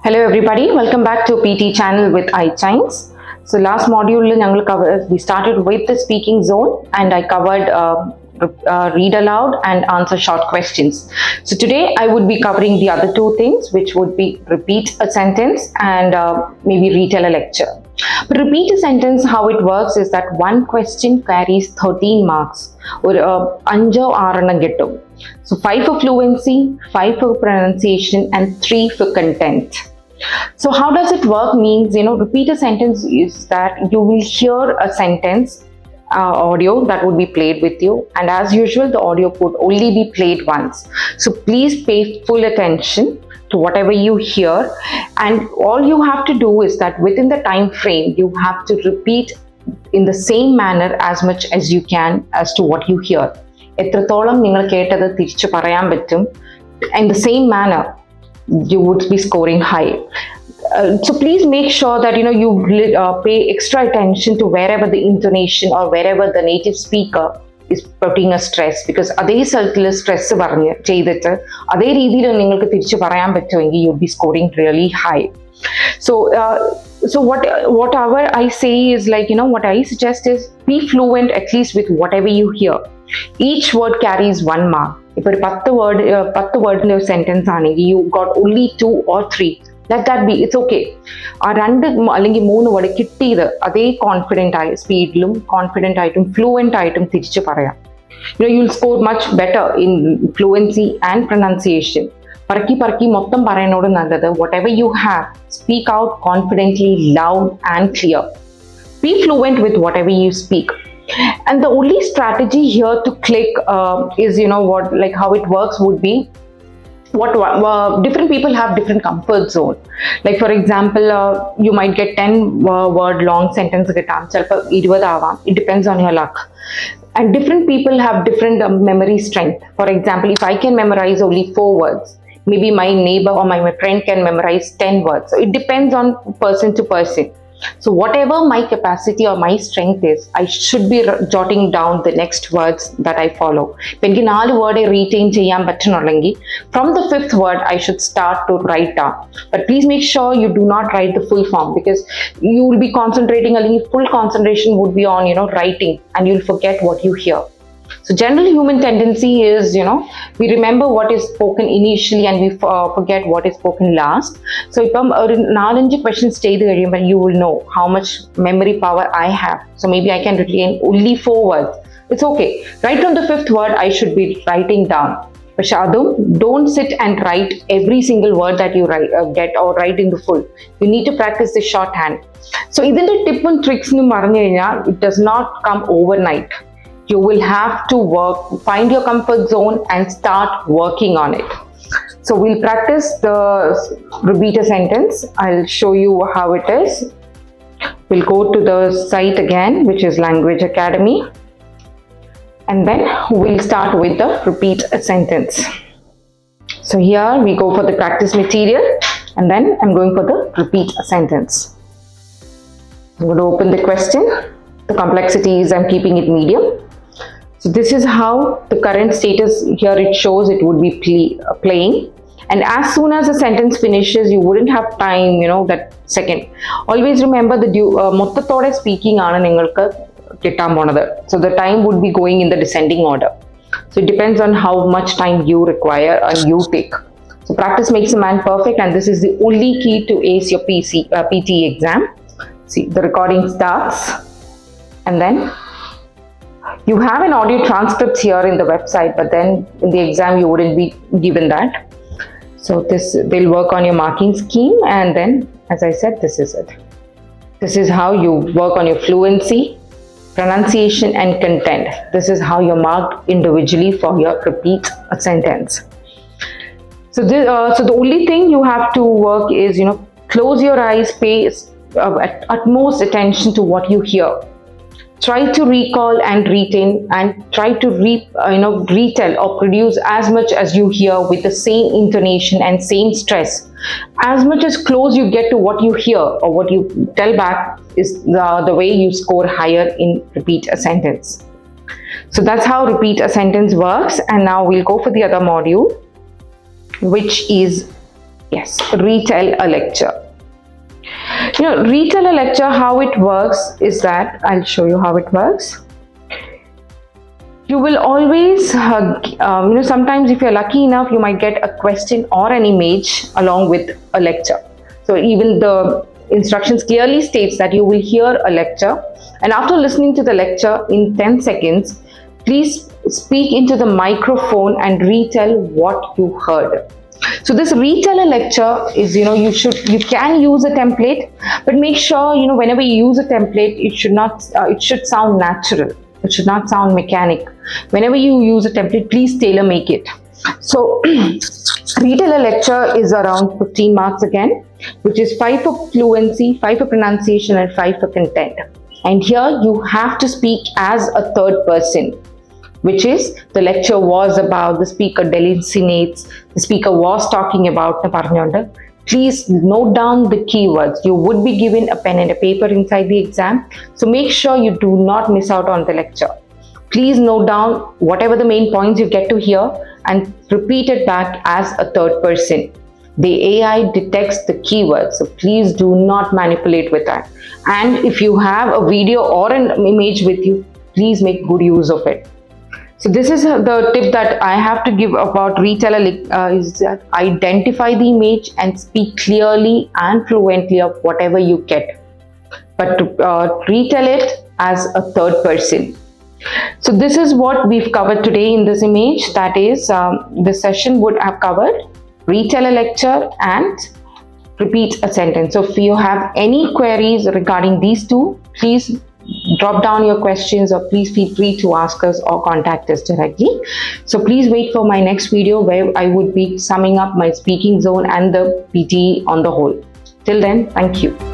Hello everybody, welcome back to PT channel with i-Chimes. So last module we started with the speaking zone and I covered read aloud and answer short questions. So today I would be covering the other two things, which would be repeat a sentence and maybe retell a lecture. But repeat a sentence, how it works is that one question carries 13 marks or 5 6 So 5 for fluency, 5 for pronunciation and 3 for content. So how does it work means, repeat a sentence is that you will hear a sentence audio that would be played with you, and as usual the audio could only be played once. So please pay full attention to whatever you hear, and all you have to do is that within the time frame you have to repeat in the same manner as much as you can as to what you hear. എത്രത്തോളം നിങ്ങൾ കേട്ടത് തിരിച്ചു പറയാൻ പറ്റും, in the same manner you would be scoring high. So please make sure that you pay extra attention to wherever the intonation or wherever the native speaker is putting a stress, because അതേ സ്ഥലത്തിൽ stress പറഞ്ഞ് ചെയ്തിട്ട് അതേ രീതിയിൽ നിങ്ങൾക്ക് തിരിച്ചു പറയാൻ പറ്റുമെങ്കിൽ you'll be scoring really high. So whatever I say is what I suggest is be fluent at least with whatever you hear. Each word carries 1 mark. If a 10 word sentence ആണെങ്കിൽ you got only 2 or 3, let that be, it's okay. ആ 2 അല്ലെങ്കിൽ 3 word കിട്ടിയത് അതേ confident ആയി സ്പീഡിലും confident ആയിട്ടും fluent ആയിട്ടും തിരിച്ചു പറയാം. You'll score much better in fluency and pronunciation. പറക്കി മൊത്തം പറയുന്നതോട് നല്ലത് whatever you have, speak out confidently, loud and clear. Be fluent with whatever you speak. And the only strategy here to click is how it works would be different people have different comfort zone. Like for example, you might get 10 word long sentence കിട്ടാം, ചിലപ്പോൾ 20 ആവാം. It depends on your luck. And different people have different memory strength. For example, if I can memorize only 4 words, maybe my neighbor or my friend can memorize 10 words. So it depends on person to person. So whatever my capacity or my strength is, I should be jotting down the next words that I follow. When you 4 word retain cheyan pattunnallengi, from the 5th word I should start to write down. But please make sure you do not write the full form, because you will be concentrating, full concentration would be on writing, and you'll forget what you hear. So general human tendency is, we remember what is spoken initially and we forget what is spoken last. So if I'm 4-5 questions ചെയ്തു കഴിയുമ്പോൾ you will know how much memory power I have. So maybe I can retain only 4 words. It's okay. Right from the 5th word I should be writing down. പക്ഷെ അതും don't sit and write every single word that you get or write in the full. You need to practice the shorthand. So ഇതിന്റെ tip and tricks എന്ന് പറഞ്ഞു കഴിഞ്ഞാൽ it does not come overnight. You will have to find your comfort zone and start working on it. So we'll practice the repeat a sentence. I'll show you how it is. We'll go to the site again, which is Language Academy. And then we'll start with the repeat a sentence. So here we go for the practice material, and then I'm going for the repeat a sentence. I'm going to open the question. The complexity is I'm keeping it medium. So this is how the current status here it shows it would be playing, and as soon as the sentence finishes you wouldn't have time that second. Always remember the മൊത്തത്തോടെ speaking ആണ് നിങ്ങൾക്ക് കിട്ടാൻ പോണത്. So the time would be going in the descending order. So it depends on how much time you require and you take. So practice makes a man perfect, and this is the only key to ace your PTE exam. See, the recording starts, and then you have an audio transcript here in the website, but then in the exam you wouldn't be given that. So they'll work on your marking scheme, and then as I said, this is it. This is how you work on your fluency, pronunciation and content. This is how you're marked individually for your repeat a sentence. So the only thing you have to work is close your eyes, pay utmost attention to what you hear. Try to recall and retain, and try to retell or produce as much as you hear with the same intonation and same stress. As much as close you get to what you hear or what you tell back is the way you score higher in repeat a sentence. So that's how repeat a sentence works. And now we'll go for the other module, which is Yes, retell a lecture. Retell a lecture, how it works is that, I'll show you how it works. You will always, sometimes if you're lucky enough, you might get a question or an image along with a lecture. So even the instructions clearly states that you will hear a lecture, and after listening to the lecture in 10 seconds, please speak into the microphone and retell what you heard. So this retell a lecture is, you can use a template, but make sure, whenever you use a template, it should sound natural. It should not sound mechanic. Whenever you use a template, please tailor make it. So retell a lecture is around 15 marks again, which is 5 for fluency, 5 for pronunciation, and 5 for content. And here you have to speak as a third person, which is the lecture was about, the speaker designates, the speaker was talking about. Please note down the keywords. You would be given a pen and a paper inside the exam, so make sure you do not miss out on the lecture. Please note down whatever the main points you get to hear and repeat it back as a third person. The AI detects the keywords, so please do not manipulate with that. And if you have a video or an image with you, please make good use of it. So this is the tip that I have to give about retell is that identify the image and speak clearly and fluently of whatever you get, but to retell it as a third person. So this is what we've covered today in this image. That is, this session would have covered retell a lecture and repeat a sentence. So if you have any queries regarding these two, please drop down your questions, or please feel free to ask us or contact us directly. So please wait for my next video where I would be summing up my speaking zone and the PTE on the whole. Till then, thank you.